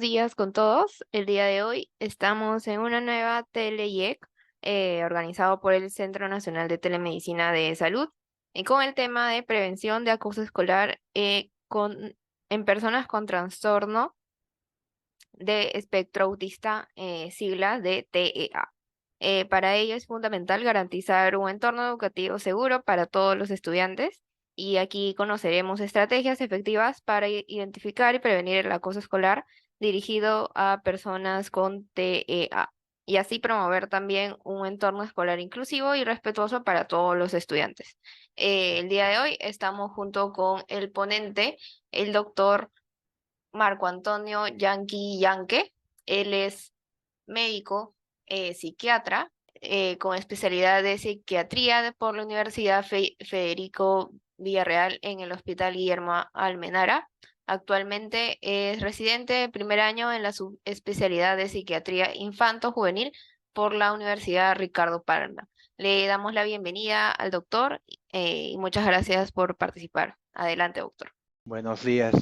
días con todos. El día de hoy estamos en una nueva TeleIEC organizado por el Centro Nacional de Telemedicina de Salud con el tema de prevención de acoso escolar en personas con trastorno de espectro autista, siglas de TEA. Para ello es fundamental garantizar un entorno educativo seguro para todos los estudiantes y aquí conoceremos estrategias efectivas para identificar y prevenir el acoso escolar dirigido a personas con TEA y así promover también un entorno escolar inclusivo y respetuoso para todos los estudiantes. El día de hoy estamos junto con el ponente, el doctor Marco Antonio Yanqui Yanque. Él es médico, psiquiatra, con especialidad de psiquiatría por la Universidad Federico Villarreal en el Hospital Guillermo Almenara. Actualmente es residente de primer año en la subespecialidad de psiquiatría infanto-juvenil por la Universidad Ricardo Palma. Le damos la bienvenida al doctor y muchas gracias por participar. Adelante, doctor. Buenos días.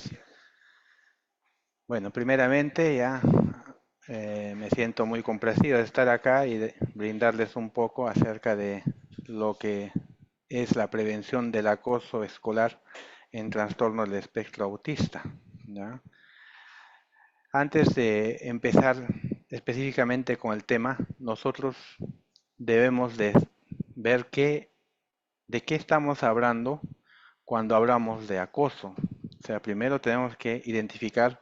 Bueno, primeramente ya me siento muy complacido de estar acá y de brindarles un poco acerca de lo que es la prevención del acoso escolar en trastornos del espectro autista, ¿ya? Antes de empezar específicamente con el tema, nosotros debemos de ver de qué estamos hablando cuando hablamos de acoso. O sea, primero tenemos que identificar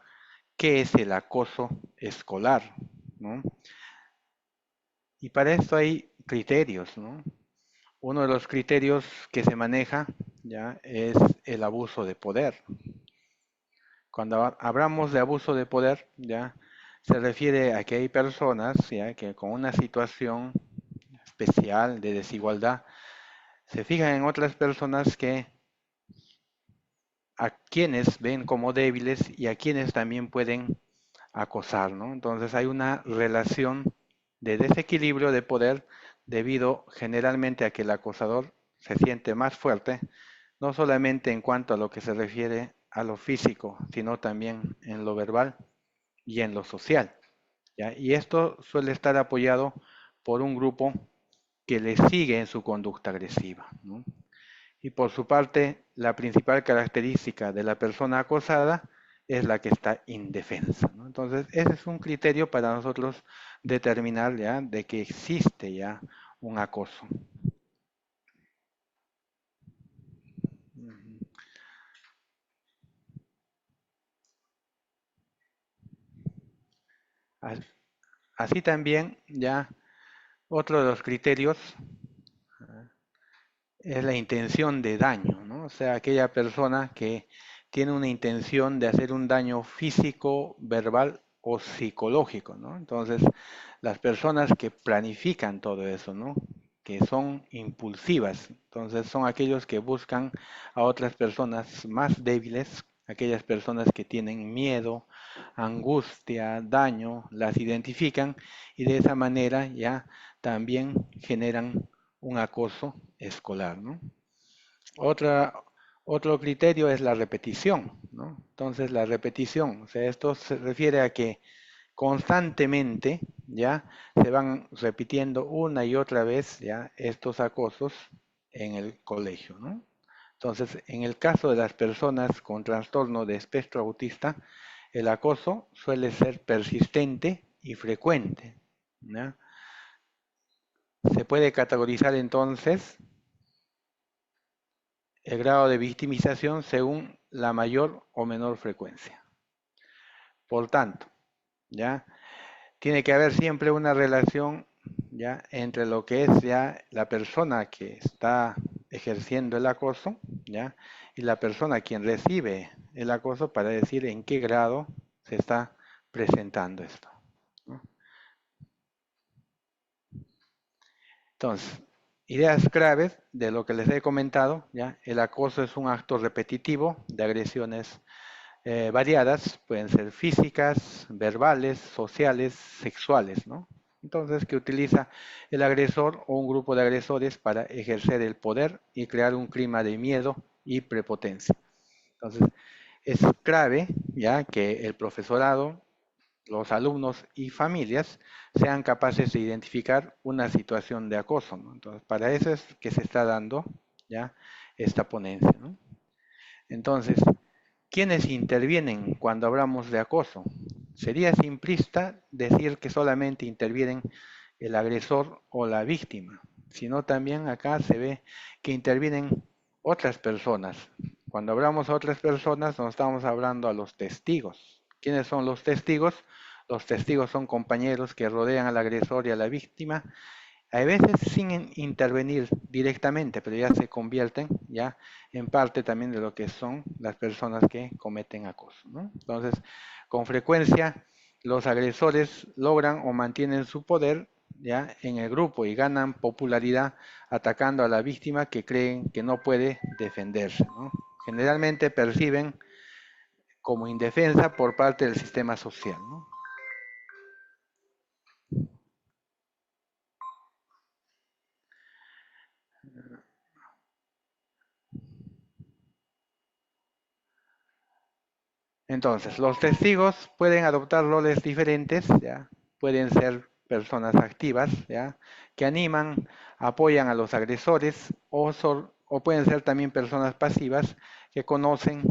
qué es el acoso escolar, ¿no? Y para esto hay criterios, ¿no? Uno de los criterios que se maneja ya es el abuso de poder. Cuando hablamos de abuso de poder, ya se refiere a que hay personas ya que con una situación especial de desigualdad se fijan en otras personas que a quienes ven como débiles y a quienes también pueden acosar, ¿no? Entonces hay una relación de desequilibrio de poder debido generalmente a que el acosador se siente más fuerte, no solamente en cuanto a lo que se refiere a lo físico, sino también en lo verbal y en lo social, ¿ya? Y esto suele estar apoyado por un grupo que le sigue en su conducta agresiva, ¿no? Y por su parte, la principal característica de la persona acosada es la que está indefensa, ¿no? Entonces, ese es un criterio para nosotros determinar ya de que existe ya un acoso. Así también ya otro de los criterios es la intención de daño, ¿no? O sea, aquella persona que tiene una intención de hacer un daño físico, verbal o psicológico, ¿no? Entonces, las personas que planifican todo eso, ¿no? Que son impulsivas, entonces son aquellos que buscan a otras personas más débiles, aquellas personas que tienen miedo, angustia, daño, las identifican y de esa manera ya también generan un acoso escolar, ¿no? Otra, otro criterio es la repetición, ¿no? Entonces, la repetición, o sea, esto se refiere a que constantemente ya se van repitiendo una y otra vez ya estos acosos en el colegio, ¿no? Entonces, en el caso de las personas con trastorno de espectro autista, el acoso suele ser persistente y frecuente, ¿ya? Se puede categorizar entonces el grado de victimización según la mayor o menor frecuencia. Por tanto, ya tiene que haber siempre una relación ya entre lo que es ya la persona que está ejerciendo el acoso, ya, y la persona quien recibe el acoso para decir en qué grado se está presentando esto, ¿no? Entonces, ideas claves de lo que les he comentado, ya, el acoso es un acto repetitivo de agresiones variadas, pueden ser físicas, verbales, sociales, sexuales, ¿no? Entonces, que utiliza el agresor o un grupo de agresores para ejercer el poder y crear un clima de miedo y prepotencia. Entonces, es clave ya que el profesorado los alumnos y familias sean capaces de identificar una situación de acoso, ¿no? Entonces, para eso es que se está dando ya esta ponencia, ¿no? Entonces, ¿quiénes intervienen cuando hablamos de acoso? Sería simplista decir que solamente intervienen el agresor o la víctima, sino también acá se ve que intervienen otras personas. Cuando hablamos a otras personas, nos estamos hablando a los testigos. ¿Quiénes son los testigos? Los testigos son compañeros que rodean al agresor y a la víctima, a veces sin intervenir directamente, pero ya se convierten ya en parte también de lo que son las personas que cometen acoso, ¿no? Entonces, con frecuencia los agresores logran o mantienen su poder ya en el grupo y ganan popularidad atacando a la víctima que creen que no puede defenderse, ¿no? Generalmente perciben como indefensa por parte del sistema social, ¿no? Entonces, los testigos pueden adoptar roles diferentes, ¿ya? Pueden ser personas activas, ¿ya? Que animan, apoyan a los agresores, o pueden ser también personas pasivas que conocen,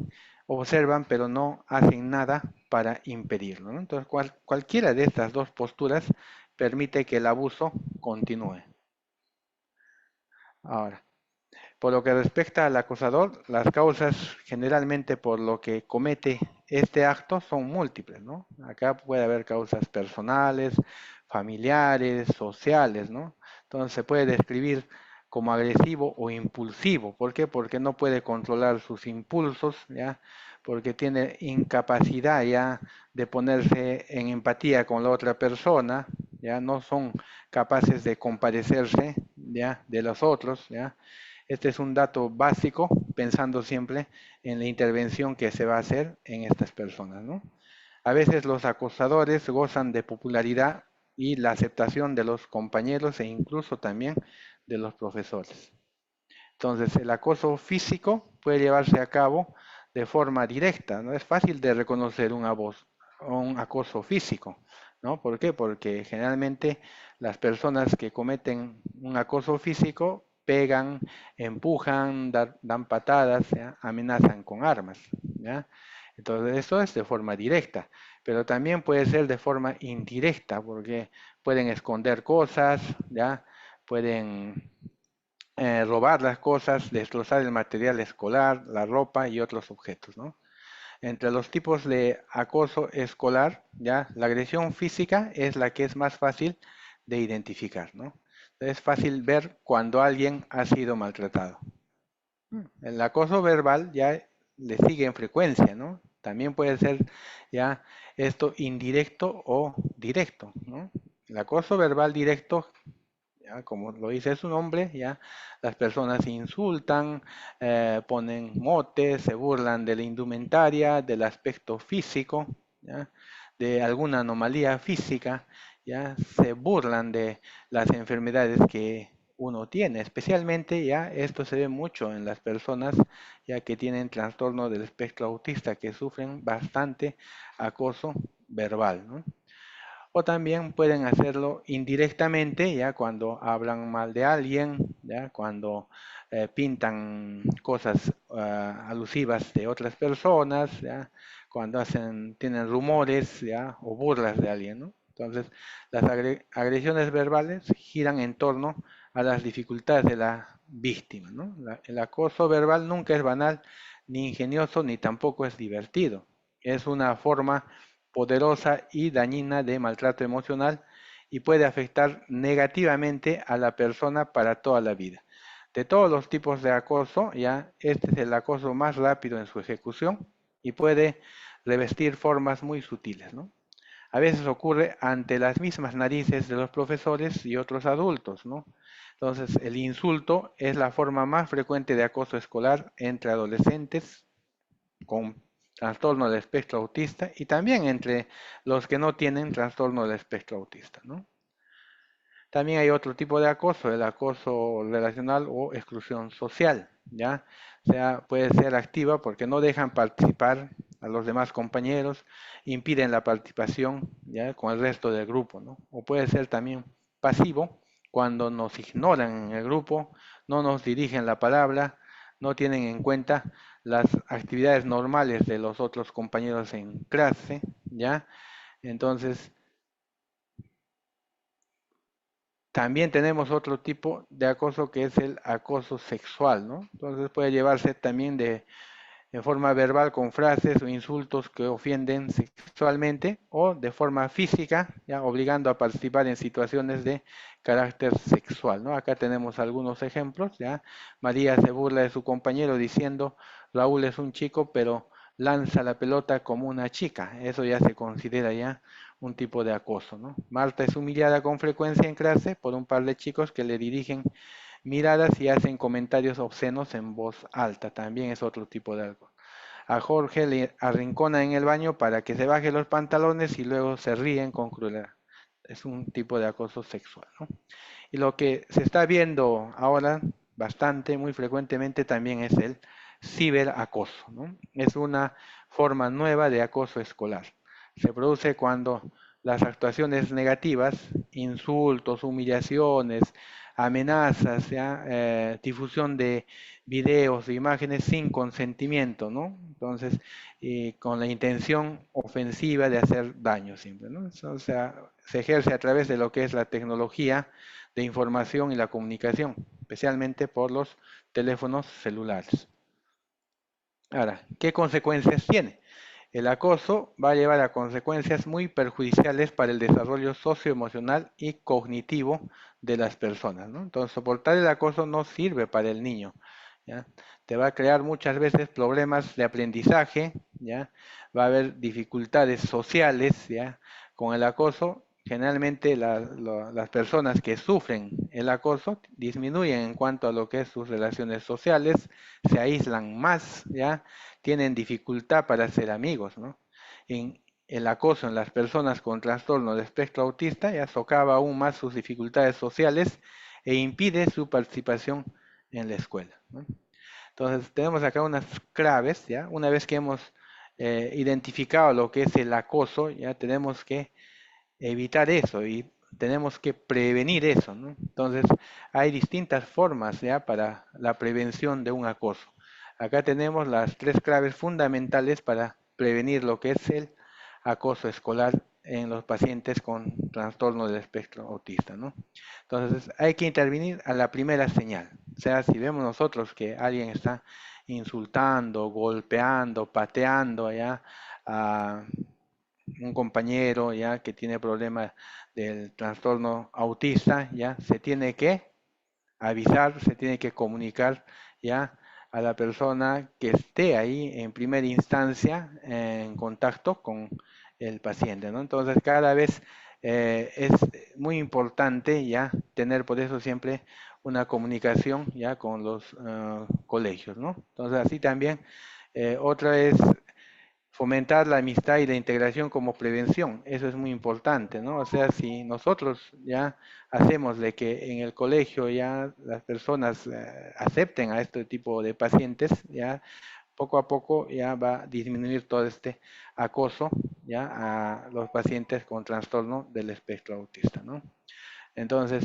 observan, pero no hacen nada para impedirlo, ¿no? Entonces, cualquiera de estas dos posturas permite que el abuso continúe. Ahora, por lo que respecta al acosador, las causas generalmente por lo que comete este acto son múltiples, ¿no? Acá puede haber causas personales, familiares, sociales, ¿no? Entonces se puede describir como agresivo o impulsivo. ¿Por qué? Porque no puede controlar sus impulsos, ¿ya? Porque tiene incapacidad ya de ponerse en empatía con la otra persona, ya no son capaces de compadecerse, ya de los otros, ya. Este es un dato básico, pensando siempre en la intervención que se va a hacer en estas personas, ¿no? A veces los acosadores gozan de popularidad y la aceptación de los compañeros e incluso también de los profesores. Entonces, el acoso físico puede llevarse a cabo de forma directa, ¿no? Es fácil de reconocer un acoso físico, ¿no? ¿Por qué? Porque generalmente las personas que cometen un acoso físico pegan, empujan, dan patadas, ¿ya? Amenazan con armas, ¿ya? Entonces, eso es de forma directa, pero también puede ser de forma indirecta, porque pueden esconder cosas, ¿ya? Pueden robar las cosas, destrozar el material escolar, la ropa y otros objetos, ¿no? Entre los tipos de acoso escolar, ya la agresión física es la que es más fácil de identificar, ¿no? Es fácil ver cuando alguien ha sido maltratado. El acoso verbal ya le sigue en frecuencia, ¿no? También puede ser ya esto indirecto o directo, ¿no? El acoso verbal directo, ya, como lo dice su nombre, ya las personas insultan, ponen motes, se burlan de la indumentaria, del aspecto físico, ya, de alguna anomalía física, ya se burlan de las enfermedades que uno tiene, especialmente ya esto se ve mucho en las personas ya que tienen trastorno del espectro autista, que sufren bastante acoso verbal, ¿no? O también pueden hacerlo indirectamente, ya cuando hablan mal de alguien, ya cuando pintan cosas alusivas de otras personas, ya cuando tienen rumores, ya o burlas de alguien, ¿no? Entonces, las agresiones verbales giran en torno a las dificultades de la víctima, ¿no? El acoso verbal nunca es banal, ni ingenioso, ni tampoco es divertido. Es una forma poderosa y dañina de maltrato emocional y puede afectar negativamente a la persona para toda la vida. De todos los tipos de acoso, ya este es el acoso más rápido en su ejecución y puede revestir formas muy sutiles, ¿no? A veces ocurre ante las mismas narices de los profesores y otros adultos, ¿no? Entonces, el insulto es la forma más frecuente de acoso escolar entre adolescentes con trastorno del espectro autista y también entre los que no tienen trastorno del espectro autista, ¿no? También hay otro tipo de acoso, el acoso relacional o exclusión social, ¿ya? O sea, puede ser activa porque no dejan participar a los demás compañeros, impiden la participación ya con el resto del grupo, ¿no? O puede ser también pasivo, cuando nos ignoran en el grupo, no nos dirigen la palabra, no tienen en cuenta las actividades normales de los otros compañeros en clase, ¿ya? Entonces, también tenemos otro tipo de acoso que es el acoso sexual, ¿no? Entonces puede llevarse también de forma verbal con frases o insultos que ofenden sexualmente o de forma física, ya obligando a participar en situaciones de carácter sexual, ¿no? Acá tenemos algunos ejemplos, ya. María se burla de su compañero diciendo, Raúl es un chico, pero lanza la pelota como una chica. Eso ya se considera ya un tipo de acoso, ¿no? Marta es humillada con frecuencia en clase por un par de chicos que le dirigen miradas y hacen comentarios obscenos en voz alta. También es otro tipo de algo. A Jorge le arrincona en el baño para que se baje los pantalones y luego se ríen con crueldad. Es un tipo de acoso sexual, ¿no? Y lo que se está viendo ahora bastante, muy frecuentemente también es el ciberacoso, ¿no? Es una forma nueva de acoso escolar. Se produce cuando las actuaciones negativas, insultos, humillaciones, amenazas, ¿ya? Difusión de videos, de imágenes sin consentimiento, ¿no? Entonces, con la intención ofensiva de hacer daño siempre, ¿no? O sea, se ejerce a través de lo que es la tecnología de información y la comunicación, especialmente por los teléfonos celulares. Ahora, ¿qué consecuencias tiene? El acoso va a llevar a consecuencias muy perjudiciales para el desarrollo socioemocional y cognitivo de las personas, ¿no? Entonces, soportar el acoso no sirve para el niño, ¿ya? Te va a crear muchas veces problemas de aprendizaje, ¿ya? Va a haber dificultades sociales, ¿ya? Con el acoso. Generalmente las personas que sufren el acoso disminuyen en cuanto a lo que es sus relaciones sociales, se aíslan más, ¿ya? Tienen dificultad para ser amigos, ¿no? En el acoso en las personas con trastorno de espectro autista ya socava aún más sus dificultades sociales e impide su participación en la escuela, ¿no? Entonces tenemos acá unas claves, ¿ya? Una vez que hemos identificado lo que es el acoso, ya tenemos que evitar eso y tenemos que prevenir eso, ¿no? Entonces, hay distintas formas ya para la prevención de un acoso. Acá tenemos las tres claves fundamentales para prevenir lo que es el acoso escolar en los pacientes con trastorno del espectro autista, ¿no? Entonces, hay que intervenir a la primera señal. O sea, si vemos nosotros que alguien está insultando, golpeando, pateando ya a un compañero ya que tiene problemas del trastorno autista, ya se tiene que avisar, se tiene que comunicar ya a la persona que esté ahí en primera instancia en contacto con el paciente, ¿no? Entonces cada vez es muy importante ya tener por eso siempre una comunicación ya con los colegios, ¿no? Entonces así también otra es fomentar la amistad y la integración como prevención. Eso es muy importante, ¿no? O sea, si nosotros ya hacemos de que en el colegio ya las personas acepten a este tipo de pacientes, ya poco a poco ya va a disminuir todo este acoso ya a los pacientes con trastorno del espectro autista, ¿no? Entonces,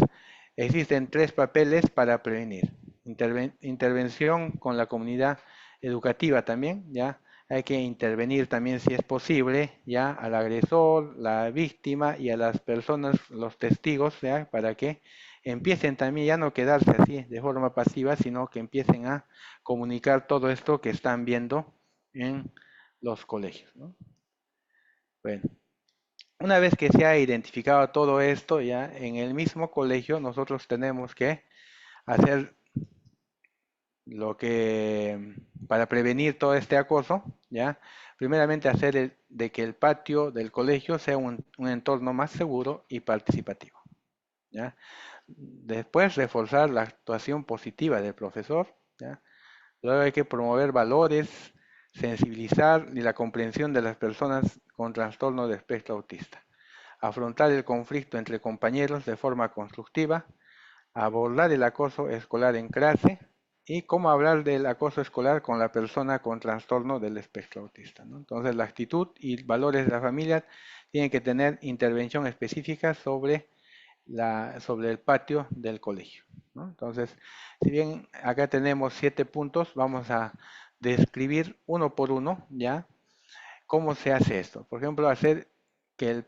existen tres papeles para prevenir. Intervención con la comunidad educativa también, ya hay que intervenir también si es posible, ya al agresor, la víctima y a las personas, los testigos, ya para que empiecen también ya no quedarse así de forma pasiva, sino que empiecen a comunicar todo esto que están viendo en los colegios, ¿no? Bueno, una vez que se ha identificado todo esto, ya en el mismo colegio nosotros tenemos que hacer lo que, para prevenir todo este acoso, ya, primeramente hacer de que el patio del colegio sea un entorno más seguro y participativo, ya. Después reforzar la actuación positiva del profesor, ya. Luego hay que promover valores, sensibilizar y la comprensión de las personas con trastorno de espectro autista, afrontar el conflicto entre compañeros de forma constructiva, abordar el acoso escolar en clase, y cómo hablar del acoso escolar con la persona con trastorno del espectro autista, ¿no? Entonces, la actitud y valores de la familia tienen que tener intervención específica sobre el patio del colegio, ¿no? Entonces, si bien acá tenemos 7 puntos, vamos a describir uno por uno, ¿ya? ¿Cómo se hace esto? Por ejemplo, hacer que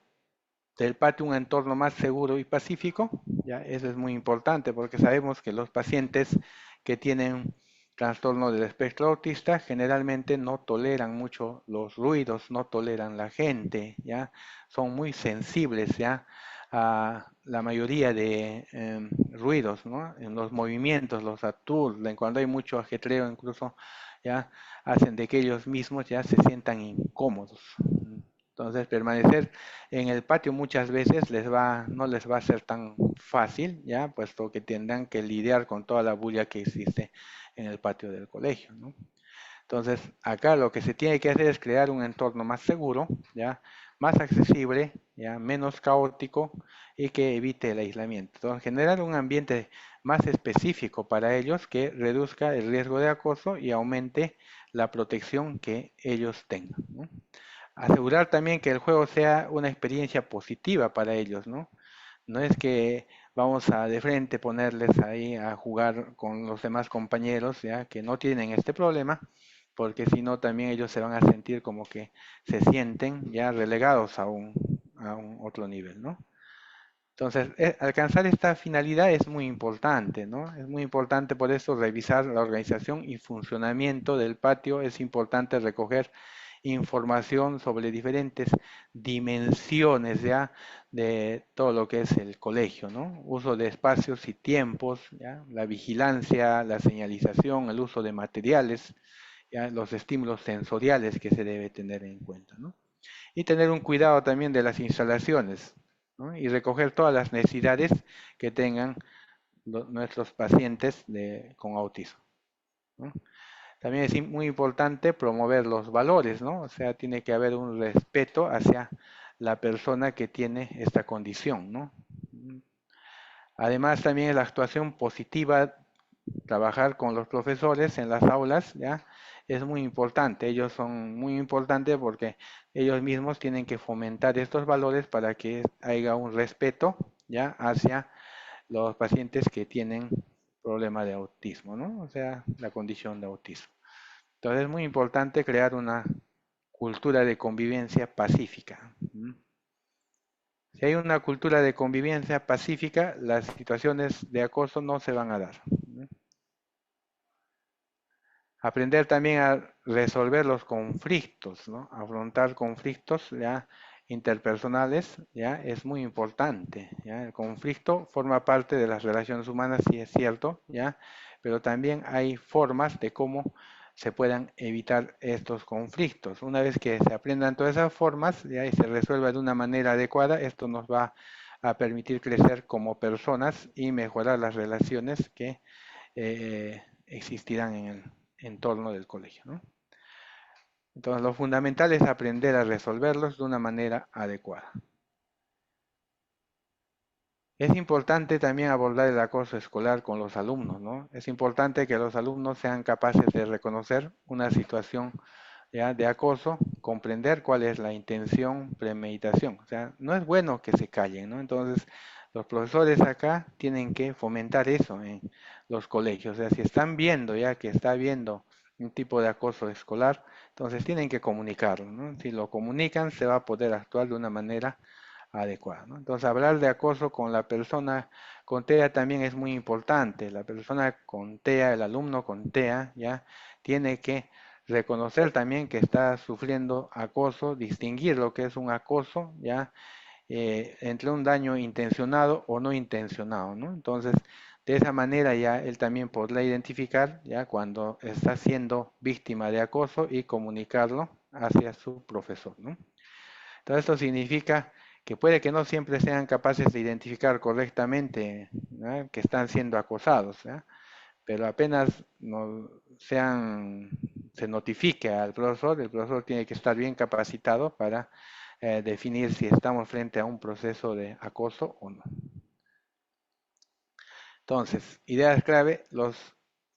del patio un entorno más seguro y pacífico, ¿ya? Eso es muy importante porque sabemos que los pacientes que tienen trastorno del espectro autista generalmente no toleran mucho los ruidos, no toleran la gente, ¿ya? Son muy sensibles, ¿ya? A la mayoría de ruidos, ¿no? En los movimientos, los aturden, cuando hay mucho ajetreo incluso, ¿ya? Hacen de que ellos mismos ya se sientan incómodos. Entonces, permanecer en el patio muchas veces no les va a ser tan fácil, ya, puesto que tendrán que lidiar con toda la bulla que existe en el patio del colegio, ¿no? Entonces, acá lo que se tiene que hacer es crear un entorno más seguro, ya, más accesible, ya, menos caótico y que evite el aislamiento. Entonces, generar un ambiente más específico para ellos que reduzca el riesgo de acoso y aumente la protección que ellos tengan, ¿no? Asegurar también que el juego sea una experiencia positiva para ellos, ¿no? No es que vamos a de frente ponerles ahí a jugar con los demás compañeros, ya que no tienen este problema, porque si no también ellos se van a sentir como que se sienten ya relegados a un otro nivel, ¿no? Entonces, alcanzar esta finalidad es muy importante, ¿no? Es muy importante por eso revisar la organización y funcionamiento del patio. Es importante recoger información sobre diferentes dimensiones ya de todo lo que es el colegio, ¿no? Uso de espacios y tiempos, ¿ya? La vigilancia, la señalización, el uso de materiales, ¿ya? Los estímulos sensoriales que se debe tener en cuenta, ¿no? Y tener un cuidado también de las instalaciones, ¿no? Y recoger todas las necesidades que tengan nuestros pacientes con autismo, ¿no? También es muy importante promover los valores, ¿no? O sea, tiene que haber un respeto hacia la persona que tiene esta condición, ¿no? Además, también la actuación positiva, trabajar con los profesores en las aulas, ¿ya? Es muy importante. Ellos son muy importantes porque ellos mismos tienen que fomentar estos valores para que haya un respeto, ¿ya? Hacia los pacientes que tienen problema de autismo, ¿no? O sea, la condición de autismo. Entonces es muy importante crear una cultura de convivencia pacífica. Si hay una cultura de convivencia pacífica, las situaciones de acoso no se van a dar. Aprender también a resolver los conflictos, ¿no? Afrontar conflictos ya interpersonales, ya es muy importante, ¿ya? El conflicto forma parte de las relaciones humanas, sí es cierto, ya, pero también hay formas de cómo se puedan evitar estos conflictos. Una vez que se aprendan todas esas formas, ya, y se resuelva de una manera adecuada, esto nos va a permitir crecer como personas y mejorar las relaciones que existirán en el entorno del colegio, ¿no? Entonces, lo fundamental es aprender a resolverlos de una manera adecuada. Es importante también abordar el acoso escolar con los alumnos, ¿no? Es importante que los alumnos sean capaces de reconocer una situación ya de acoso, comprender cuál es la intención, premeditación. O sea, no es bueno que se callen, ¿no? Entonces, los profesores acá tienen que fomentar eso en los colegios. O sea, si están viendo ya que está habiendo un tipo de acoso escolar, entonces tienen que comunicarlo, ¿no? Si lo comunican, se va a poder actuar de una manera adecuada, ¿no? Entonces, hablar de acoso con la persona con TEA también es muy importante. La persona con TEA, el alumno con TEA, ya tiene que reconocer también que está sufriendo acoso, distinguir lo que es un acoso, ya entre un daño intencionado o no intencionado, ¿no? Entonces, de esa manera ya él también podrá identificar ya cuando está siendo víctima de acoso y comunicarlo hacia su profesor, ¿no? Entonces, esto significa que puede que no siempre sean capaces de identificar correctamente, ¿no?, que están siendo acosados, ¿no?, pero apenas se notifique al profesor, el profesor tiene que estar bien capacitado para definir si estamos frente a un proceso de acoso o no. Entonces, ideas clave, los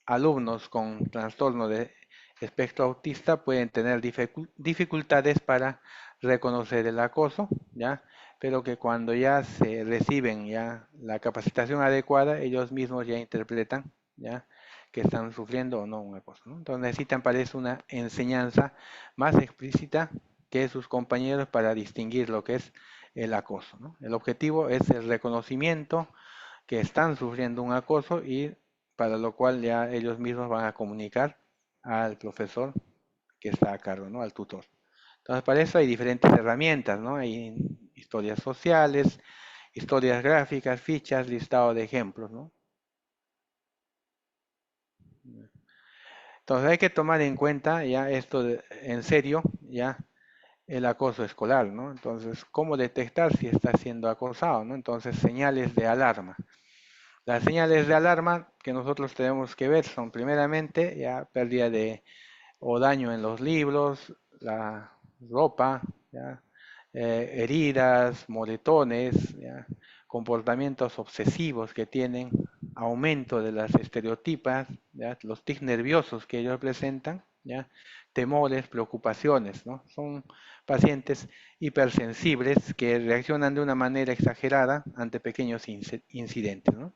alumnos con trastorno de espectro autista pueden tener dificultades para reconocer el acoso, ¿ya? Pero que cuando ya se reciben ya la capacitación adecuada, ellos mismos ya interpretan, ¿ya? Que están sufriendo o no un acoso, ¿no? Entonces necesitan para eso una enseñanza más explícita que sus compañeros para distinguir lo que es el acoso, ¿no? El objetivo es el reconocimiento que están sufriendo un acoso y para lo cual ya ellos mismos van a comunicar al profesor que está a cargo, ¿no? Al tutor. Entonces, para eso hay diferentes herramientas, ¿no? Hay historias sociales, historias gráficas, fichas, listado de ejemplos, ¿no? Entonces hay que tomar en cuenta ya esto en serio, ya el acoso escolar, ¿no? Entonces, ¿cómo detectar si está siendo acosado, ¿no? Entonces, señales de alarma. Las señales de alarma que nosotros tenemos que ver son primeramente ya pérdida de o daño en los libros, la ropa, ¿ya? Heridas, moretones, ¿ya? Comportamientos obsesivos que tienen, aumento de las estereotipas, ¿ya? Los tics nerviosos que ellos presentan, ¿ya? Temores, preocupaciones, ¿no? Son pacientes hipersensibles que reaccionan de una manera exagerada ante pequeños incidentes, ¿no?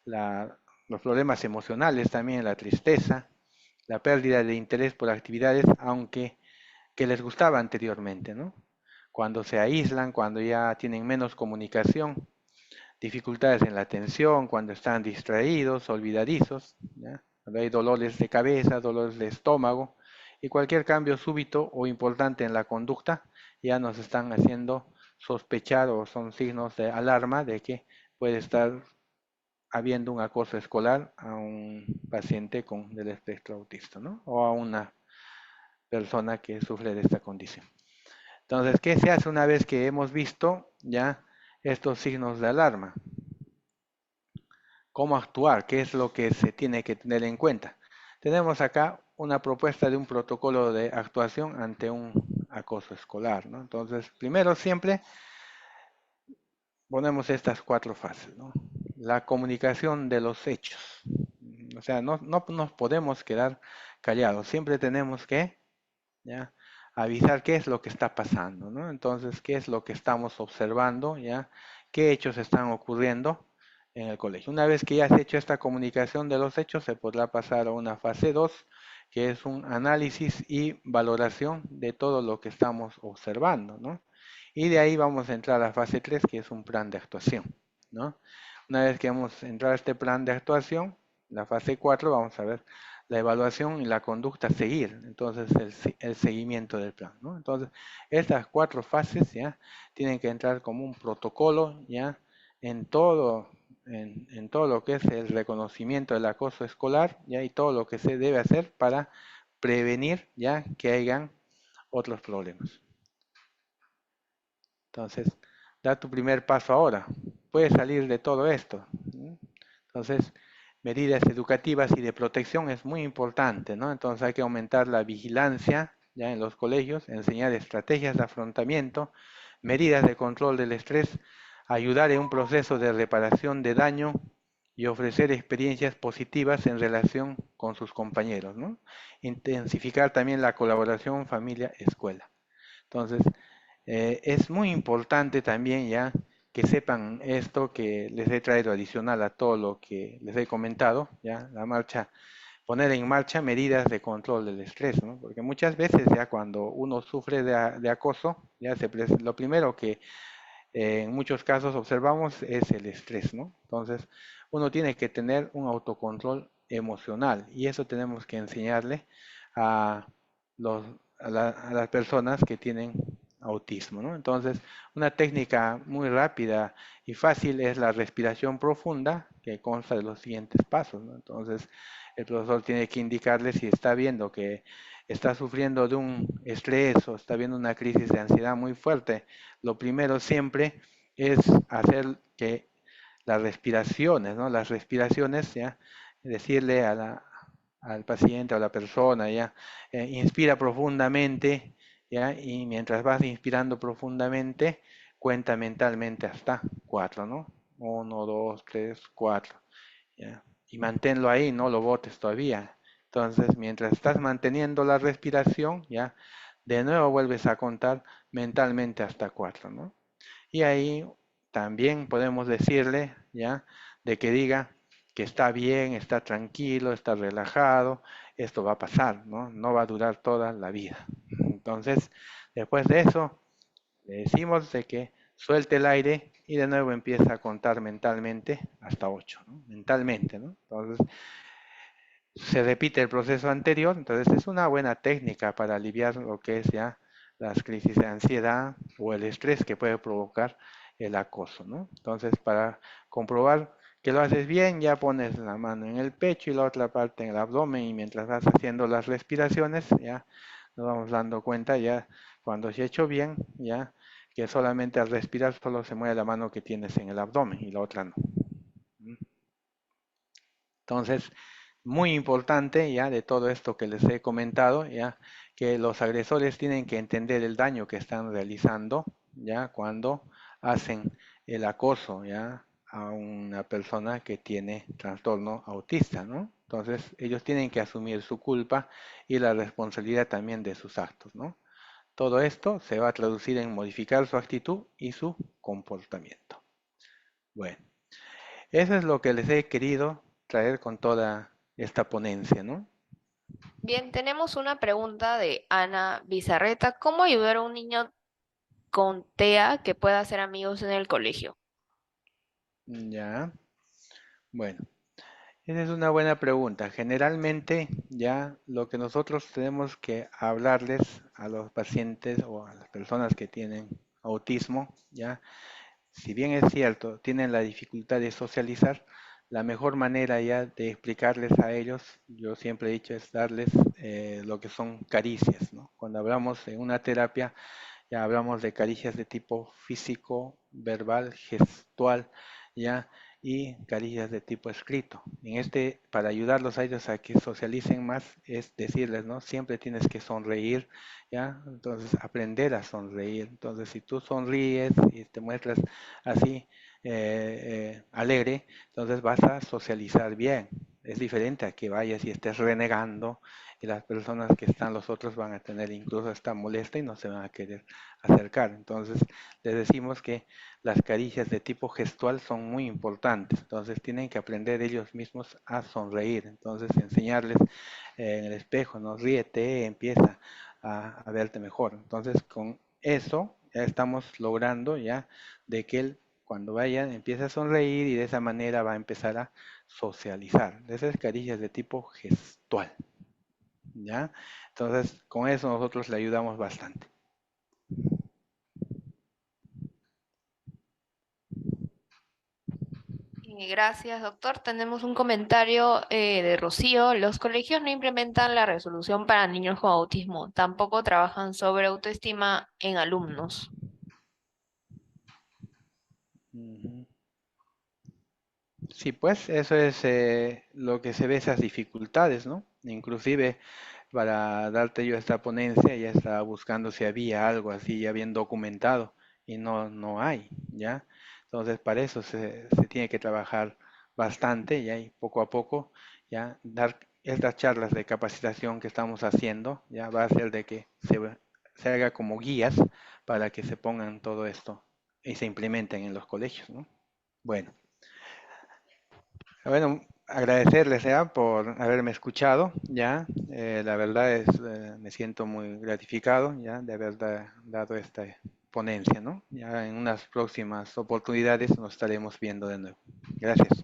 La, los problemas emocionales también, la tristeza, la pérdida de interés por actividades, aunque que les gustaba anteriormente, ¿no? Cuando se aíslan, cuando ya tienen menos comunicación, dificultades en la atención, cuando están distraídos, olvidadizos, ¿ya? Cuando hay dolores de cabeza, dolores de estómago y cualquier cambio súbito o importante en la conducta ya nos están haciendo sospechar o son signos de alarma de que puede estar habiendo un acoso escolar a un paciente con del espectro autista, ¿no? O a una persona que sufre de esta condición. Entonces, ¿qué se hace una vez que hemos visto ya estos signos de alarma? ¿Cómo actuar? ¿Qué es lo que se tiene que tener en cuenta? Tenemos acá una propuesta de un protocolo de actuación ante un acoso escolar, ¿no? Entonces, primero siempre ponemos estas cuatro fases, ¿no? La comunicación de los hechos. O sea, no nos podemos quedar callados, siempre tenemos que, ¿ya? Avisar qué es lo que está pasando, ¿no? Entonces, qué es lo que estamos observando, ¿ya? ¿Qué hechos están ocurriendo en el colegio? Una vez que ya se ha hecho esta comunicación de los hechos, se podrá pasar a una fase 2, que es un análisis y valoración de todo lo que estamos observando, ¿no? Y de ahí vamos a entrar a la fase 3, que es un plan de actuación, ¿no? Una vez que hemos entrado a este plan de actuación, la fase 4, vamos a ver la evaluación y la conducta a seguir, entonces el seguimiento del plan, ¿no? Entonces, estas cuatro fases ya tienen que entrar como un protocolo ya en todo, en todo lo que es el reconocimiento del acoso escolar ya y todo lo que se debe hacer para prevenir ya que hayan otros problemas. Entonces, da tu primer paso ahora. Puedes salir de todo esto, ¿no? Entonces, medidas educativas y de protección es muy importante, ¿no? Entonces hay que aumentar la vigilancia ya en los colegios, enseñar estrategias de afrontamiento, medidas de control del estrés, ayudar en un proceso de reparación de daño y ofrecer experiencias positivas en relación con sus compañeros, ¿no? Intensificar también la colaboración familia-escuela. Entonces, es muy importante también ya que sepan esto que les he traído adicional a todo lo que les he comentado, ya la marcha, poner en marcha medidas de control del estrés, ¿no? Porque muchas veces ya cuando uno sufre de acoso, ya lo primero que en muchos casos observamos es el estrés, ¿no? Entonces, uno tiene que tener un autocontrol emocional y eso tenemos que enseñarle a, los, a las personas que tienen autismo, ¿no? Entonces, una técnica muy rápida y fácil es la respiración profunda, que consta de los siguientes pasos, ¿no? Entonces, el profesor tiene que indicarle si está viendo que está sufriendo de un estrés o está viendo una crisis de ansiedad muy fuerte. Lo primero siempre es hacer que las respiraciones, ¿no? Las respiraciones, ¿ya? Decirle al paciente o a la persona, ¿ya? Inspira profundamente, ¿ya? Y mientras vas inspirando profundamente, cuenta mentalmente hasta 4, ¿no? 1, 2, 3, 4, ¿ya? y manténlo ahí, no lo botes todavía. Entonces, mientras estás manteniendo la respiración, ya, de nuevo vuelves a contar mentalmente hasta 4, ¿no? Y ahí también podemos decirle, ya, de que diga que está bien, está tranquilo, está relajado, esto va a pasar, ¿no? No va a durar toda la vida. Entonces, después de eso, le decimos de que suelte el aire y de nuevo empieza a contar mentalmente hasta 8, ¿no? Mentalmente, ¿no? Entonces, se repite el proceso anterior, entonces es una buena técnica para aliviar lo que es ya las crisis de ansiedad o el estrés que puede provocar el acoso, ¿no? Entonces, para comprobar que lo haces bien, ya pones la mano en el pecho y la otra parte en el abdomen y mientras vas haciendo las respiraciones, ya nos vamos dando cuenta ya cuando se ha hecho bien, ya que solamente al respirar solo se mueve la mano que tienes en el abdomen y la otra no. Entonces, muy importante ya de todo esto que les he comentado, ya que los agresores tienen que entender el daño que están realizando, ya cuando hacen el acoso, ya a una persona que tiene trastorno autista, ¿no? Entonces, ellos tienen que asumir su culpa y la responsabilidad también de sus actos, ¿no? Todo esto se va a traducir en modificar su actitud y su comportamiento. Bueno. Eso es lo que les he querido traer con toda esta ponencia, ¿no? Bien, tenemos una pregunta de Ana Bizarreta. ¿Cómo ayudar a un niño con TEA que pueda hacer amigos en el colegio? Ya, bueno, esa es una buena pregunta. Generalmente, ya lo que nosotros tenemos que hablarles a los pacientes o a las personas que tienen autismo, ya, si bien es cierto, tienen la dificultad de socializar, la mejor manera ya de explicarles a ellos, yo siempre he dicho, es darles lo que son caricias, ¿no? Cuando hablamos en una terapia, ya hablamos de caricias de tipo físico, verbal, gestual, ya, y caricias de tipo escrito. En este, para ayudarlos a ellos a que socialicen más, es decirles, ¿no? Siempre tienes que sonreír, ¿ya? Entonces, aprender a sonreír. Entonces, si tú sonríes y te muestras así, alegre, entonces vas a socializar bien. Es diferente a que vayas y estés renegando y las personas que están, los otros van a tener incluso esta molestia y no se van a querer acercar. Entonces, les decimos que las caricias de tipo gestual son muy importantes. Entonces, tienen que aprender ellos mismos a sonreír. Entonces, enseñarles en el espejo, no ríete, empieza a verte mejor. Entonces, con eso ya estamos logrando ya de que él cuando vaya empiece a sonreír y de esa manera va a empezar a socializar. Esas caricias de tipo gestual, ¿ya? Entonces, con eso nosotros le ayudamos bastante. Gracias, doctor. Tenemos un comentario de Rocío. Los colegios no implementan la resolución para niños con autismo. Tampoco trabajan sobre autoestima en alumnos. Ujú. Sí, pues eso es lo que se ve esas dificultades, ¿no? Inclusive para darte yo esta ponencia ya estaba buscando si había algo así ya bien documentado y no, no hay, ¿ya? Entonces para eso se tiene que trabajar bastante, ¿ya? Y poco a poco, ¿ya? Dar estas charlas de capacitación que estamos haciendo, ya va a ser de que se haga como guías para que se pongan todo esto y se implementen en los colegios, ¿no? Bueno. Bueno, agradecerles ya por haberme escuchado, ya. La verdad es, me siento muy gratificado ya de haber dado esta ponencia, ¿no? Ya en unas próximas oportunidades nos estaremos viendo de nuevo. Gracias.